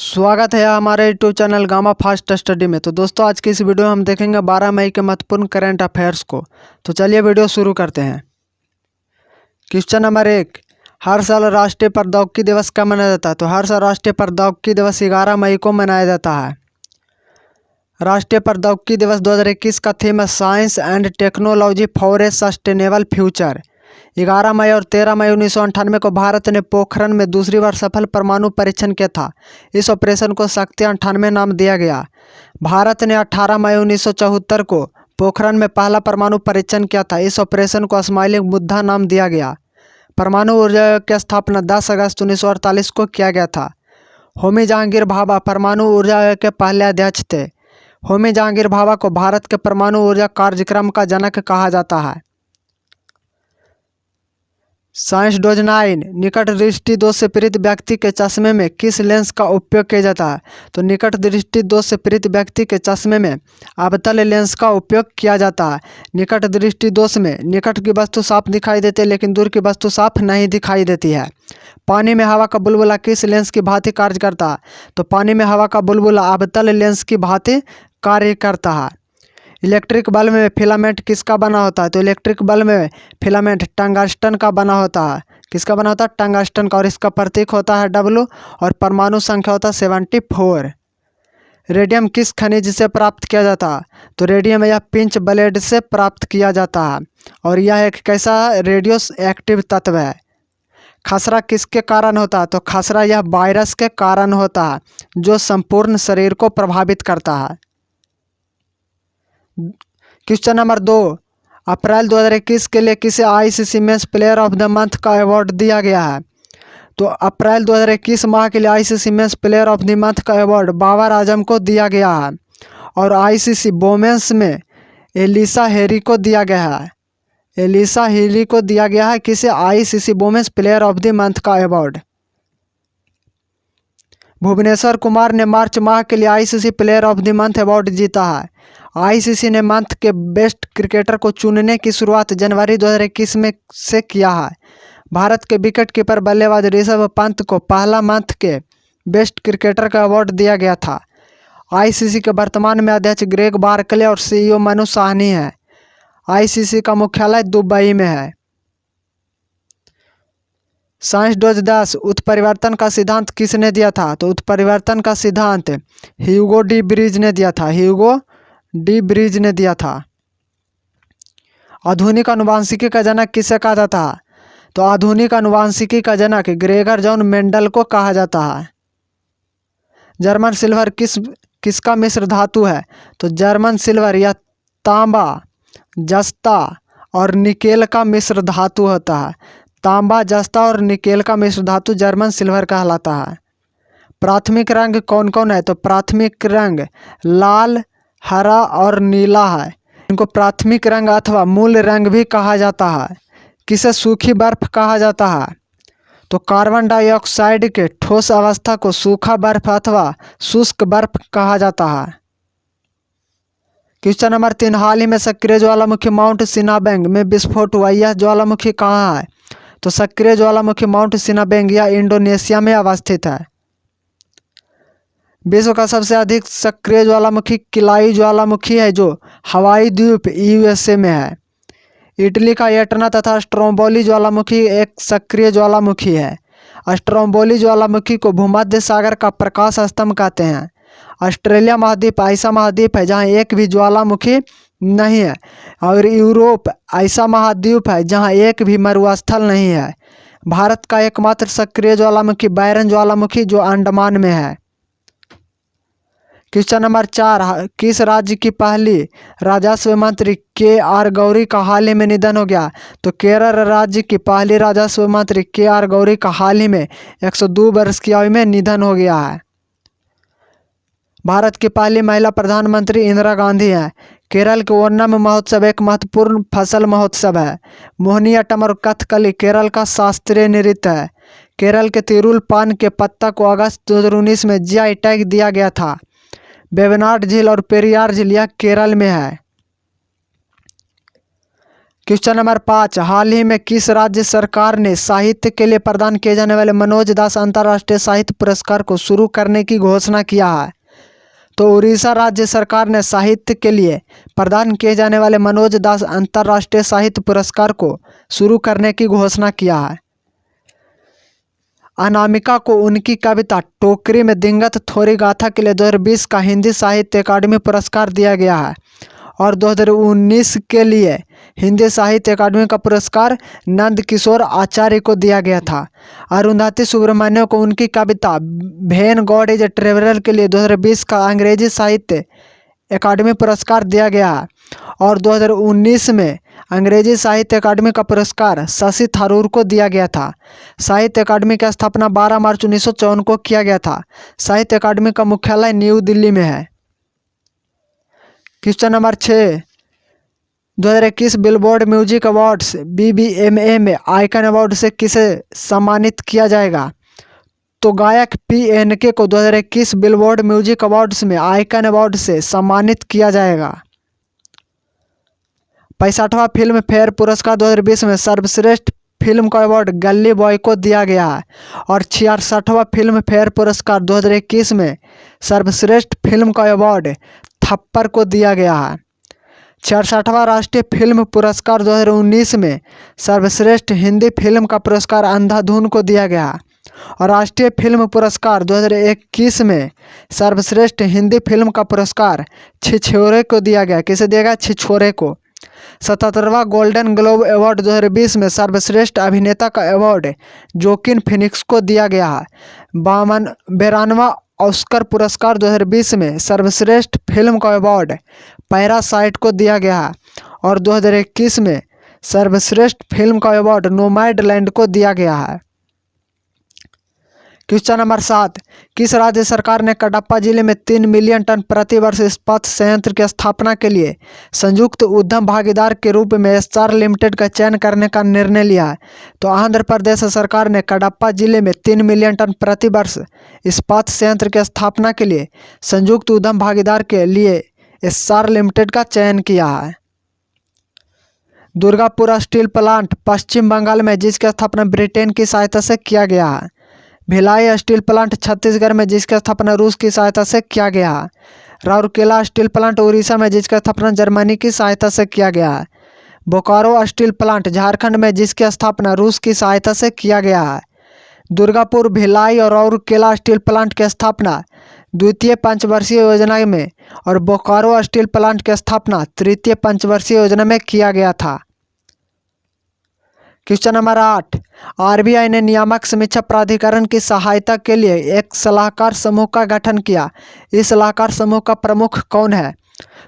स्वागत है हमारे YouTube channel gamma fast study में। तो दोस्तों, आज की इस वीडियो में हम देखेंगे 12 मई के महत्वपूर्ण करंट अफेयर्स को। तो चलिए वीडियो शुरू करते हैं। क्वेश्चन नंबर 1, हर साल राष्ट्रीय प्रौद्योगिकी दिवस कब मनाया जाता है? तो हर साल राष्ट्रीय प्रौद्योगिकी दिवस 11 मई को मनाया जाता है। राष्ट्रीय प्रौद्योगिकी दिवस 2021 का थीम है science and technology for a sustainable future. 11 मई और 13 मई 1998 को भारत ने पोखरण में दूसरी बार सफल परमाणु परीक्षण किया था। इस ऑपरेशन को शक्ति 98 नाम दिया गया। भारत ने 18 मई 1974 को पोखरण में पहला परमाणु परीक्षण किया था। इस ऑपरेशन को स्माइलिंग बुद्धा नाम दिया गया। परमाणु ऊर्जा की स्थापना 10 अगस्त 1948 को किया गया था। होमी जहांगीर भाभा परमाणु ऊर्जा के पहले अध्यक्ष थे। होमी जहांगीर भाभा को भारत के परमाणु ऊर्जा कार्यक्रम का जनक कहा जाता है। साइंस डोज 9, निकट दृष्टि दोष से पीड़ित व्यक्ति के चश्मे में किस लेंस का उपयोग किया जाता है? तो निकट दृष्टि दोष से पीड़ित व्यक्ति के चश्मे में अवतल लेंस का उपयोग किया जाता है। निकट दृष्टि दोष में निकट की वस्तु साफ दिखाई देती है लेकिन दूर की वस्तु साफ नहीं दिखाई देती है। पानी में हवा का बुलबुला किस लेंस की भांति कार्य करता है? तो पानी में हवा का बुलबुला अवतल लेंस की भांति कार्य करता है। इलेक्ट्रिक बल्ब में फिलामेंट किसका बना होता है? तो इलेक्ट्रिक बल्ब में फिलामेंट टंगस्टन का बना होता है। किसका बना होता है? टंगस्टन का। और इसका प्रतीक होता है W और परमाणु संख्या होता है 74। रेडियम किस खनिज से प्राप्त किया जाता है? तो रेडियम यह पिंच ब्लेड से प्राप्त किया जाता है और यह एक कैसा रेडियो एक्टिव तत्व है। खसरा किसके कारण होता है? तो खसरा यह वायरस के कारण होता है जो संपूर्ण शरीर को प्रभावित करता है। क्वेश्चन नंबर 2, अप्रैल 2021 के लिए किसे ICC men's player of the month का अवार्ड दिया गया है? तो अप्रैल 2021 माह के लिए ICC men's player of the month का अवार्ड बाबर आजम को दिया गया है और ICC वोमेंस में एलिसा हेरी को दिया गया है। एलिसा हेरी को दिया गया है किसे? ICC women's player of the month का अवार्ड। भुवनेश्वर कुमार ने मार्च माह के लिए ICC player of the month award जीता है। ICC ने मंथ के बेस्ट क्रिकेटर को चुनने की शुरुआत जनवरी 2021 में से किया है। भारत के विकेट कीपर बल्लेबाज ऋषभ पंत को पहला मंथ के बेस्ट क्रिकेटर का अवार्ड दिया गया था। ICC के वर्तमान में अध्यक्ष ग्रेग बार्कले और CEO मनु साहनी है। ICC का मुख्यालय दुबई में है। साइंस डोज 10, उत्परिवर्तन का सिद्धांत किसने दिया था? तो उत्परिवर्तन का सिद्धांत ह्यूगो डी ब्रिज ने दिया था। ह्यूगो डी ब्रिज ने दिया था। आधुनिक अनुवांशिकी का जनक किसे कहा जाता है? तो आधुनिक अनुवांशिकी का जनक ग्रेगर जॉन मेंडल को कहा जाता है। जर्मन सिल्वर किसका मिश्र धातु है? तो जर्मन सिल्वर या तांबा, जस्ता और निकेल का मिश्र धातु होता है। तांबा, जस्ता और निकेल का मिश्र धातु जर्मन सिल्वर कहलाता है। प्राथमिक रंग कौन कौन है? तो प्राथमिक रंग लाल, हरा और नीला है। इनको प्राथमिक रंग अथवा मूल रंग भी कहा जाता है। किसे सूखी बर्फ कहा जाता है? तो कार्बन डाइऑक्साइड के ठोस अवस्था को सूखा बर्फ अथवा शुष्क बर्फ कहा जाता है। क्वेश्चन नंबर 3, हाल ही में सक्रिय ज्वालामुखी माउंट सिनाबेंग में विस्फोट हुआ। यह ज्वालामुखी कहाँ है? तो सक्रिय ज्वालामुखी माउंट सिनाबेंग यह इंडोनेशिया में अवस्थित है। विश्व का सबसे अधिक सक्रिय ज्वालामुखी किलाई ज्वालामुखी है जो हवाई द्वीप USA में है। इटली का एटना तथा स्ट्रोम्बोली ज्वालामुखी एक सक्रिय ज्वालामुखी है। स्ट्रोम्बोली ज्वालामुखी को भूमध्य सागर का प्रकाश स्तंभ कहते हैं। ऑस्ट्रेलिया महाद्वीप ऐसा महाद्वीप है जहां एक भी ज्वालामुखी नहीं है और यूरोप ऐसा महाद्वीप है जहां एक भी मरुस्थल नहीं है। भारत का एकमात्र सक्रिय ज्वालामुखी बैरन ज्वालामुखी जो अंडमान में है। क्वेश्चन नंबर 4, किस राज्य की पहली राजस्व मंत्री KR गौरी का हाल ही में निधन हो गया? तो केरल राज्य की पहली राजस्व मंत्री KR गौरी का हाल ही में 102 वर्ष की आयु में निधन हो गया है। भारत की पहली महिला प्रधानमंत्री इंदिरा गांधी हैं। केरल के ओणम महोत्सव एक महत्वपूर्ण फसल महोत्सव है। मोहिनीअट्टम और कथकली केरल का शास्त्रीय नृत्य है। केरल के तिरुल पान के पत्ता को अगस्त 2019 में GI टैग दिया गया था। वेवनाड झील और पेरियार झील यह केरल में है। क्वेश्चन नंबर 5, हाल ही में किस राज्य सरकार ने साहित्य के लिए प्रदान किए जाने वाले मनोज दास अंतर्राष्ट्रीय साहित्य पुरस्कार को शुरू करने की घोषणा किया है? तो उड़ीसा राज्य सरकार ने साहित्य के लिए प्रदान किए जाने वाले मनोज दास अंतर्राष्ट्रीय साहित्य पुरस्कार को शुरू करने की घोषणा किया है। अनामिका को उनकी कविता टोकरी में दिंगत थोरी गाथा के लिए 2020 का हिंदी साहित्य अकादमी पुरस्कार दिया गया है और 2019 के लिए हिंदी साहित्य अकादमी का पुरस्कार नंद किशोर आचार्य को दिया गया था। अरुंधति सुब्रमण्यम को उनकी कविता भेन गॉड इज ए ट्रेवलर के लिए 2020 का अंग्रेजी साहित्य अकादमी पुरस्कार दिया गया है और 2019 में अंग्रेजी साहित्य अकादमी का पुरस्कार शशि थरूर को दिया गया था। साहित्य अकादमी की स्थापना 12 मार्च 1954 को किया गया था। साहित्य अकादमी का मुख्यालय न्यू दिल्ली में है। Question number 6, 2021 billboard music awards BBMA में आइकन अवार्ड से किसे सम्मानित किया जाएगा? तो गायक PNK को 2021 बिलबोर्ड म्यूजिक अवार्ड्स में आइकन अवार्ड से सम्मानित किया जाएगा। 65वां फिल्म फेयर पुरस्कार 2020 में सर्वश्रेष्ठ फिल्म का अवार्ड गली बॉय को दिया गया है और 66वां फिल्म फेयर पुरस्कार 2021 में सर्वश्रेष्ठ फिल्म का अवार्ड थप्पड़ को दिया गया है। 66वां राष्ट्रीय फिल्म पुरस्कार 2019 में सर्वश्रेष्ठ हिंदी फिल्म का पुरस्कार अंधाधुन को दिया गया और राष्ट्रीय फिल्म पुरस्कार 2021 में सर्वश्रेष्ठ हिंदी फिल्म का पुरस्कार छिछोरे को दिया गया। किसे दिया गया? छिछोरे को। 77वां गोल्डन ग्लोब अवार्ड 2020 में सर्वश्रेष्ठ अभिनेता का अवार्ड जोकिन फिनिक्स को दिया गया है। 92वां ऑस्कर पुरस्कार 2020 में सर्वश्रेष्ठ फिल्म का अवार्ड पैरासाइट को दिया गया है और 2021 में सर्वश्रेष्ठ फिल्म का अवार्ड नोमैडलैंड को दिया गया है। क्वेश्चन नंबर 7, किस राज्य सरकार ने कडप्पा जिले में 3 मिलियन टन प्रति वर्ष इस्पात संयंत्र की स्थापना के लिए संयुक्त उद्यम भागीदार के रूप में एस्सार लिमिटेड का चयन करने का निर्णय लिया है? तो आंध्र प्रदेश सरकार ने कडप्पा जिले में 3 मिलियन टन प्रति वर्ष इस्पात संयंत्र की स्थापना के लिए संयुक्त उद्यम भागीदार के लिए एस्सार लिमिटेड का चयन किया है। दुर्गापुर स्टील प्लांट पश्चिम बंगाल में, जिसकी स्थापना ब्रिटेन की सहायता से किया गया है। भिलाई स्टील प्लांट छत्तीसगढ़ में, जिसकी स्थापना रूस की सहायता से किया गया है। राउरकेला स्टील प्लांट उड़ीसा में, जिसकी स्थापना जर्मनी की सहायता से किया गया है। बोकारो स्टील प्लांट झारखंड में, जिसकी स्थापना रूस की सहायता से किया गया है। दुर्गापुर, भिलाई और राउरकेला स्टील प्लांट की स्थापना द्वितीय पंचवर्षीय योजना में और बोकारो स्टील प्लांट की स्थापना तृतीय पंचवर्षीय योजना में किया गया था। क्वेश्चन नंबर 8, RBI ने नियामक समीक्षा प्राधिकरण की सहायता के लिए एक सलाहकार समूह का गठन किया। इस सलाहकार समूह का प्रमुख कौन है?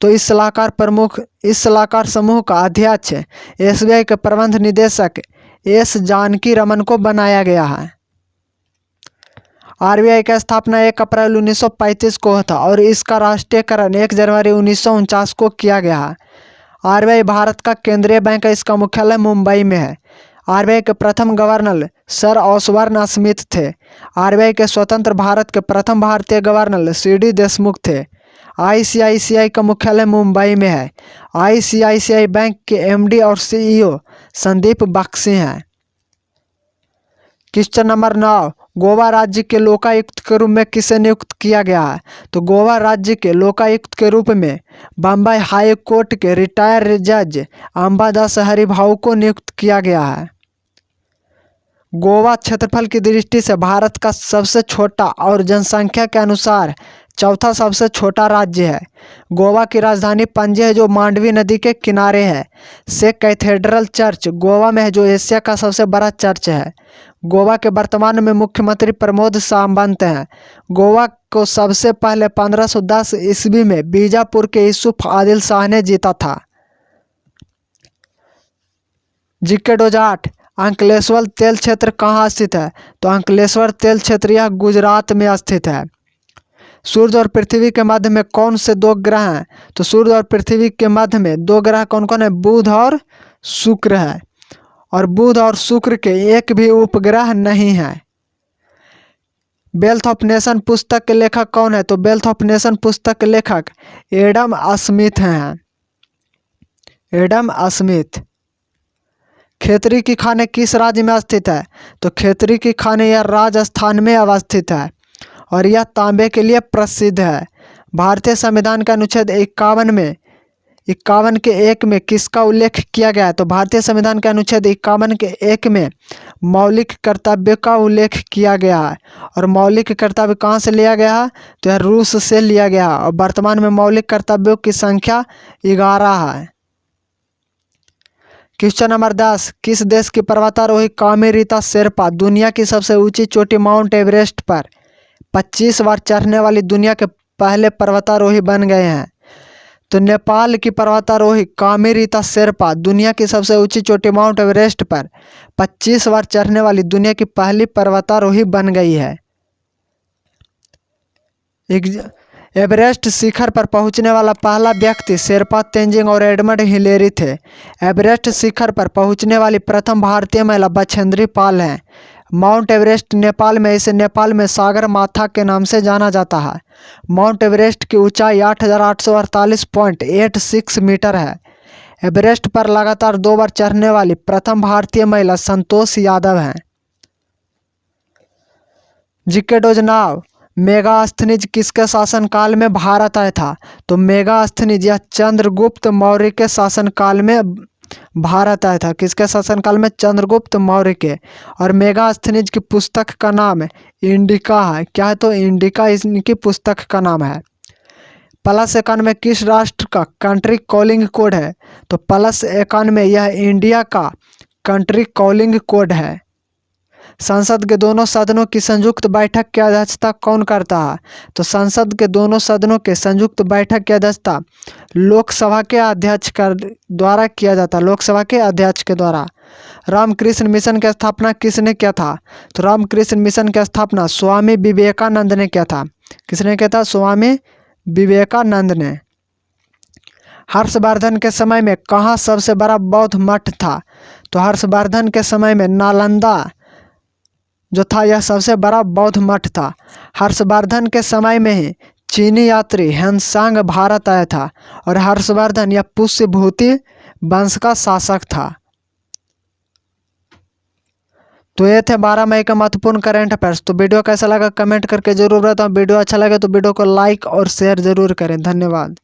तो इस सलाहकार समूह का अध्यक्ष SBI के प्रबंध निदेशक S जानकी रमन को बनाया गया है। RBI की स्थापना 1 अप्रैल 1935 को हुआ था और इसका राष्ट्रीयकरण 1 जनवरी 1949 को किया गया है। RBI भारत का केंद्रीय बैंक है। इसका मुख्यालय मुंबई में है। RBI के प्रथम गवर्नर सर ऑसबर्न स्मिथ थे। RBI के स्वतंत्र भारत के प्रथम भारतीय गवर्नर CD देशमुख थे। ICICI का मुख्यालय मुंबई में है। ICICI बैंक के MD और CEO संदीप बख्शी हैं। क्वेश्चन नंबर 9, गोवा राज्य के लोकायुक्त के रूप में किसे नियुक्त किया गया है? तो गोवा राज्य के लोकायुक्त के रूप में बम्बई हाई कोर्ट के रिटायर्ड जज अंबादास हरिभाऊ को नियुक्त किया गया है। गोवा क्षेत्रफल की दृष्टि से भारत का सबसे छोटा और जनसंख्या के अनुसार चौथा सबसे छोटा राज्य है। गोवा की राजधानी पणजी है, जो मांडवी नदी के किनारे है। सेंट कैथेड्रल चर्च गोवा में है, जो एशिया का सबसे बड़ा चर्च है। गोवा के वर्तमान में मुख्यमंत्री प्रमोद सावंत हैं। गोवा को सबसे पहले 1510 ईस्वी में बीजापुर के यूसुफ आदिल शाह ने जीता था। जीके 2008, अंकलेश्वर तेल क्षेत्र कहाँ स्थित है? तो अंकलेश्वर तेल क्षेत्र यह गुजरात में स्थित है। सूर्य और पृथ्वी के मध्य में कौन से 2 ग्रह हैं? तो सूर्य और पृथ्वी के मध्य में 2 ग्रह कौन कौन है? बुध और शुक्र है। और बुध और शुक्र के एक भी उपग्रह नहीं है। वेल्थ ऑफ नेशन पुस्तक के लेखक कौन है? तो वेल्थ ऑफ नेशन पुस्तक के लेखक एडम स्मिथ हैं। Adam Smith. खेतरी की खाने किस राज्य में स्थित है? तो खेतरी की खाने यह राजस्थान में अवस्थित है और यह तांबे के लिए प्रसिद्ध है। भारतीय संविधान के अनुच्छेद 51 के 1 में किसका उल्लेख किया गया है? तो भारतीय संविधान के अनुच्छेद 51 के 1 में मौलिक कर्तव्य का उल्लेख किया गया है। और मौलिक कर्तव्य कहाँ से लिया गया है? तो यह रूस से लिया गया है और वर्तमान में मौलिक कर्तव्यों की संख्या 11 है। क्वेश्चन नंबर 10, किस देश की पर्वतारोही कामी रीता शेरपा दुनिया की सबसे ऊंची चोटी माउंट एवरेस्ट पर 25 बार चढ़ने वाली दुनिया के पहले पर्वतारोही बन गए हैं? तो नेपाल की पर्वतारोही कामी रीता शेरपा दुनिया की सबसे ऊंची चोटी माउंट एवरेस्ट पर 25 बार चढ़ने वाली दुनिया की पहली पर्वतारोही बन गई है। एवरेस्ट शिखर पर पहुंचने वाला पहला व्यक्ति शेरपा तेंजिंग और एडमंड हिलेरी थे। एवरेस्ट शिखर पर पहुंचने वाली प्रथम भारतीय महिला बछेंद्री पाल हैं। माउंट एवरेस्ट नेपाल में, इसे नेपाल में सागर माथा के नाम से जाना जाता है। माउंट एवरेस्ट की ऊंचाई 8,848.86 मीटर है। एवरेस्ट पर लगातार 2 बार चढ़ने वाली प्रथम भारतीय महिला संतोष यादव हैं। जिकेडोज नाव मेगास्थनीज किसके शासनकाल में भारत आया था? तो मेगास्थनीज यह चंद्रगुप्त मौर्य के शासनकाल में भारत आया था। किसके शासनकाल में? चंद्रगुप्त मौर्य के। और मेगास्थनीज की पुस्तक का नाम इंडिका है। क्या है? तो इंडिका इनकी पुस्तक का नाम है। +91 किस राष्ट्र का कंट्री कॉलिंग कोड है? तो +91 यह इंडिया का कंट्री कॉलिंग कोड है। संसद के दोनों सदनों की संयुक्त बैठक की अध्यक्षता कौन करता है? तो संसद के दोनों सदनों के संयुक्त बैठक की अध्यक्षता लोकसभा के अध्यक्ष द्वारा किया जाता है। लोकसभा के अध्यक्ष के द्वारा। रामकृष्ण मिशन की स्थापना किसने किया था? तो रामकृष्ण मिशन की स्थापना स्वामी विवेकानंद ने किया था। किसने किया था? स्वामी विवेकानंद ने। हर्षवर्धन के समय में कहाँ सबसे बड़ा बौद्ध मठ था? तो हर्षवर्धन के समय में नालंदा जो था यह सबसे बड़ा बौद्ध मठ था। हर्षवर्धन के समय में ही चीनी यात्री ह्वेनसांग भारत आया था और हर्षवर्धन यह पुष्यभूति वंश का शासक था। तो ये थे 12 मई का महत्वपूर्ण करंट अफेयर्स। तो वीडियो कैसा लगा कमेंट करके जरूर बताओ। वीडियो अच्छा लगे तो वीडियो को लाइक और शेयर जरूर करें। धन्यवाद।